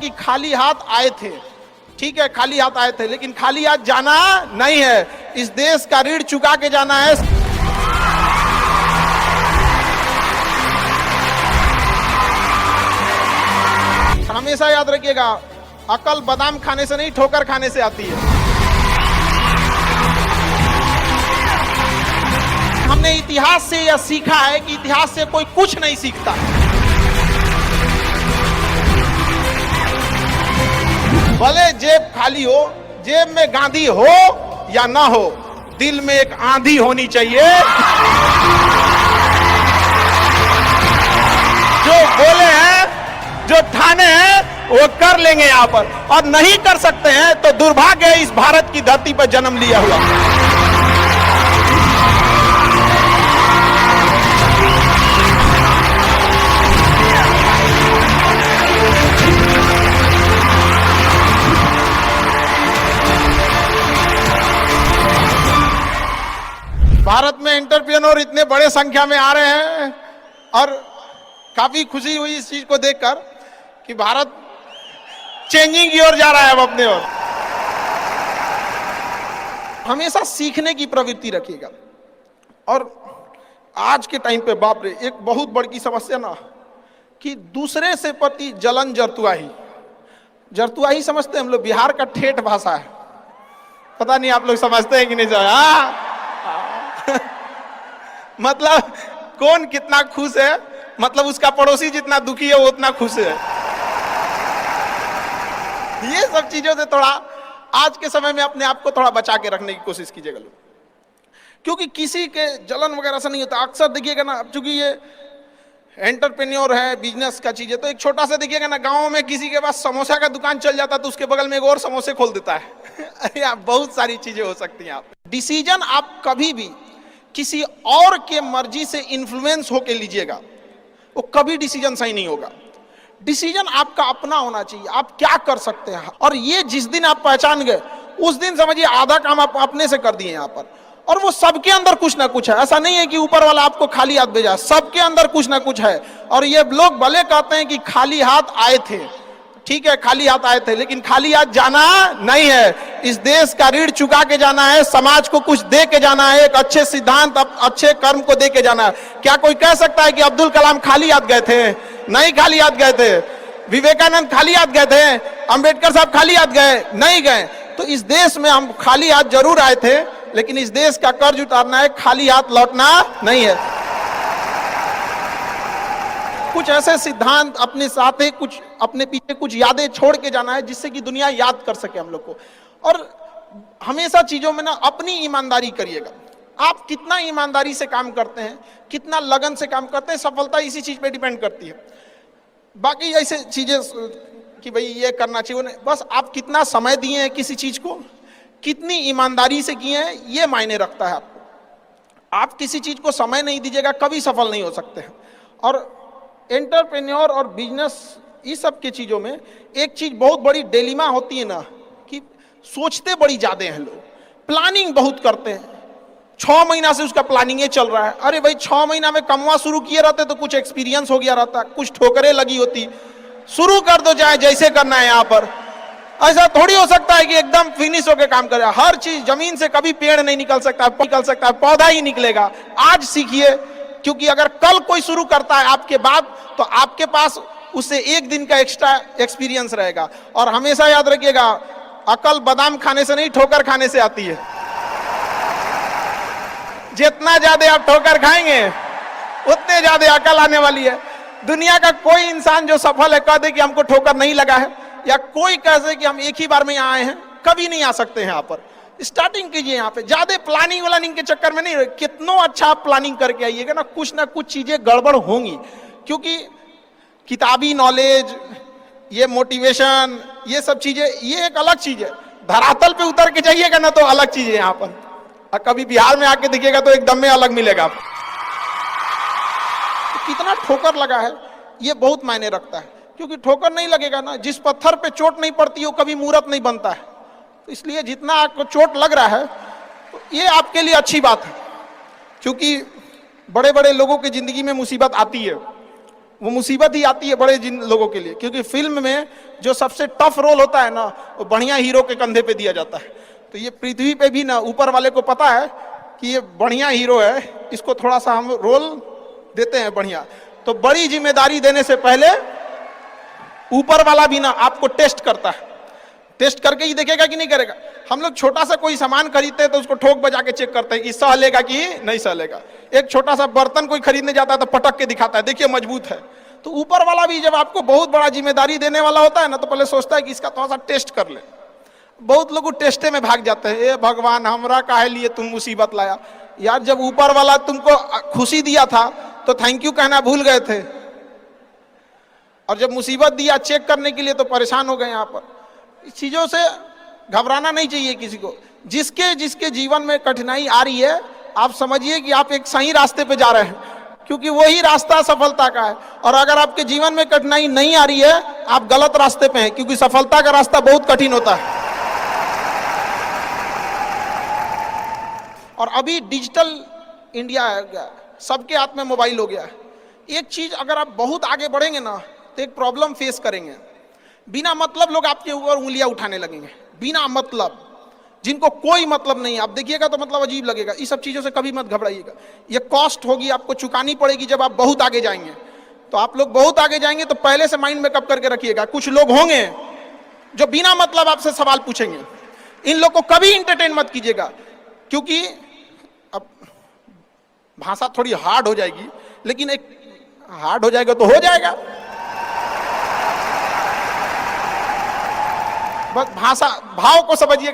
कि खाली हाथ आए थे, ठीक है खाली हाथ आए थे, लेकिन खाली हाथ जाना नहीं है। इस देश का ऋण चुका के जाना है। हमेशा याद रखिएगा, अकल बादाम खाने से नहीं ठोकर खाने से आती है। हमने इतिहास से यह सीखा है कि इतिहास से कोई कुछ नहीं सीखता। भले जेब खाली हो, जेब में गांधी हो या ना हो, दिल में एक आंधी होनी चाहिए। जो बोले हैं, जो ठाने हैं, वो कर लेंगे यहां पर, और नहीं कर सकते हैं तो दुर्भाग्य है इस भारत की धरती पर जन्म लिया हुआ। भारत में एंटरप्रेन्योर इतने बड़े संख्या में आ रहे हैं और काफी खुशी हुई इस चीज को देखकर कि भारत चेंजिंग की ओर जा रहा है अब अपने ओर। हमेशा सीखने की प्रवृत्ति रखिएगा। और आज के टाइम पे बाप रे, एक बहुत बड़ी समस्या ना कि दूसरे से प्रति जलन जरतुआही। जरतुआही समझते हैं हम लोग, बिहार का ठेठ भाषा है। पता नहीं आप लोग समझते हैं कि नहीं। मतलब कौन कितना खुश है, मतलब उसका पड़ोसी जितना दुखी है वो उतना खुश है। ये सब चीजों से थोड़ा आज के समय में अपने आप को थोड़ा बचा के रखने की कोशिश कीजिएगा लोग, क्योंकि किसी के जलन वगैरह से नहीं होता। अक्सर देखिएगा ना, चूंकि ये एंटरप्रेन्योर है, बिजनेस का चीज है, तो एक छोटा सा देखिएगा ना, गांव में किसी के पास समोसा का दुकान चल जाता है तो उसके बगल में एक और समोसे खोल देता है। अरे बहुत सारी चीजें हो सकती हैं। आप डिसीजन आप कभी भी किसी और के मर्जी से इन्फ्लुएंस होके लीजिएगा, वो कभी डिसीजन सही नहीं होगा। डिसीजन आपका अपना होना चाहिए, आप क्या कर सकते हैं। और ये जिस दिन आप पहचान गए, उस दिन समझिए आधा काम आप अपने से कर दिए यहाँ पर। और वो सबके अंदर कुछ ना कुछ है, ऐसा नहीं है कि ऊपर वाला आपको खाली हाथ भेजा, सबके अंदर कुछ ना कुछ है। और ये लोग भले कहते हैं कि खाली हाथ आए थे, ठीक है खाली हाथ आए थे, लेकिन खाली हाथ जाना नहीं है। इस देश का ऋण चुका के जाना है, समाज को कुछ दे के जाना है, एक अच्छे सिद्धांत, अच्छे कर्म को दे के जाना है। क्या कोई कह सकता है कि अब्दुल कलाम खाली हाथ गए थे? नहीं खाली हाथ गए थे। विवेकानंद खाली हाथ गए थे? अंबेडकर साहब खाली हाथ गए? नहीं गए। तो इस देश में हम खाली हाथ जरूर आए थे, लेकिन इस देश का कर्ज उतारना है, खाली हाथ लौटना नहीं है। कुछ ऐसे सिद्धांत अपने साथ है, कुछ अपने पीछे कुछ यादें छोड़ के जाना है, जिससे कि दुनिया याद कर सके हम लोग को। और हमेशा चीजों में ना अपनी ईमानदारी करिएगा। आप कितना ईमानदारी से काम करते हैं, कितना लगन से काम करते हैं, सफलता इसी चीज पे डिपेंड करती है। बाकी ऐसे चीजें कि भाई ये करना चाहिए, बस आप कितना समय दिए हैं किसी चीज को, कितनी ईमानदारी से किए हैं, ये मायने रखता है आपको। आप किसी चीज को समय नहीं दीजिएगा, कभी सफल नहीं हो सकते हैं। और एंटरप्रेन्योर और बिजनेस, इस सब की चीजों में एक चीज बहुत बड़ी डिलेमा होती है ना, कि सोचते बड़ी ज्यादा हैं लोग, प्लानिंग बहुत करते हैं। 6 महीना से उसका प्लानिंग चल रहा है। अरे भाई 6 महीना में कमवा शुरू किए रहते तो कुछ एक्सपीरियंस हो गया रहता, कुछ ठोकरें लगी होती। शुरू कर दो, चाहे जैसे करना है। यहाँ पर ऐसा थोड़ी हो सकता है कि एकदम फिनिश होकर काम करे। हर चीज, जमीन से कभी पेड़ नहीं निकल सकता है, पौधा ही निकलेगा। आज सीखिए, क्योंकि अगर कल कोई शुरू करता है आपके बाद, तो आपके पास उससे एक दिन का एक्स्ट्रा एक्सपीरियंस रहेगा। और हमेशा याद रखिएगा, अकल बादाम खाने से नहीं ठोकर खाने से आती है। जितना ज्यादा आप ठोकर खाएंगे, उतने ज्यादा अकल आने वाली है। दुनिया का कोई इंसान जो सफल है कह दे कि हमको ठोकर नहीं लगा है, या कोई कह दे कि हम एक ही बार में यहाँ आए हैं, कभी नहीं आ सकते हैं। यहाँ पर स्टार्टिंग कीजिए, यहाँ पे ज्यादा प्लानिंग के चक्कर में नहीं। कितना अच्छा आप प्लानिंग करके आइएगा ना कुछ चीजें गड़बड़ होंगी, क्योंकि किताबी नॉलेज, ये मोटिवेशन, ये सब चीजें, ये एक अलग चीज है। धरातल पे उतर के जाइएगा ना तो अलग चीज है। यहाँ पर और कभी बिहार में आके देखिएगा तो एकदम में अलग मिलेगा। तो कितना ठोकर लगा है ये बहुत मायने रखता है, क्योंकि ठोकर नहीं लगेगा ना, जिस पत्थर पे चोट नहीं पड़ती वो कभी मूर्त नहीं बनता है। तो इसलिए जितना आपको चोट लग रहा है, तो ये आपके लिए अच्छी बात है, क्योंकि बड़े बड़े लोगों की जिंदगी में मुसीबत आती है, वो मुसीबत ही आती है बड़े जिन लोगों के लिए, क्योंकि फिल्म में जो सबसे टफ रोल होता है ना, वो बढ़िया हीरो के कंधे पे दिया जाता है। तो ये पृथ्वी पे भी ना ऊपर वाले को पता है कि ये बढ़िया हीरो है, इसको थोड़ा सा हम रोल देते हैं बढ़िया। तो बड़ी जिम्मेदारी देने से पहले ऊपर वाला भी ना आपको टेस्ट करता है, टेस्ट करके ही देखेगा कि नहीं करेगा। हम लोग छोटा सा कोई सामान खरीदते हैं तो उसको ठोक बजा के चेक करते हैं कि सह लेगा कि नहीं सह लेगा। एक छोटा सा बर्तन कोई खरीदने जाता है तो पटक के दिखाता है, देखिए मजबूत है। तो ऊपर वाला भी जब आपको बहुत बड़ा जिम्मेदारी देने वाला होता है ना, तो पहले सोचता है कि इसका थोड़ा सा टेस्ट कर ले। बहुत लोग टेस्टे में भाग जाते हैं, ए भगवान हमरा काहे लिए तुम मुसीबत लाया। यार जब ऊपर वाला तुमको खुशी दिया था तो थैंक यू कहना भूल गए थे, और जब मुसीबत दिया चेक करने के लिए तो परेशान हो गए। यहाँ पर इस चीजों से घबराना नहीं चाहिए किसी को। जिसके जिसके जीवन में कठिनाई आ रही है, आप समझिए कि आप एक सही रास्ते पे जा रहे हैं, क्योंकि वही रास्ता सफलता का है। और अगर आपके जीवन में कठिनाई नहीं आ रही है, आप गलत रास्ते पे हैं, क्योंकि सफलता का रास्ता बहुत कठिन होता है। और अभी डिजिटल इंडिया है, सबके हाथ में मोबाइल हो गया है। एक चीज अगर आप बहुत आगे बढ़ेंगे ना, तो एक प्रॉब्लम फेस करेंगे। बिना मतलब लोग आपके ऊपर उंगलियां उठाने लगेंगे, बिना मतलब, जिनको कोई मतलब नहीं है। आप देखिएगा तो मतलब अजीब लगेगा। इस सब चीजों से कभी मत घबराइएगा। ये कॉस्ट होगी, आपको चुकानी पड़ेगी जब आप बहुत आगे जाएंगे। तो आप लोग बहुत आगे जाएंगे तो पहले से माइंड में कब करके रखिएगा, कुछ लोग होंगे जो बिना मतलब आपसे सवाल पूछेंगे। इन लोग को कभी इंटरटेन मत कीजिएगा, क्योंकि अब भाषा थोड़ी हार्ड हो जाएगी, लेकिन एक हार्ड हो जाएगा तो हो जाएगा। बस भाषा भाव को समझिएगा।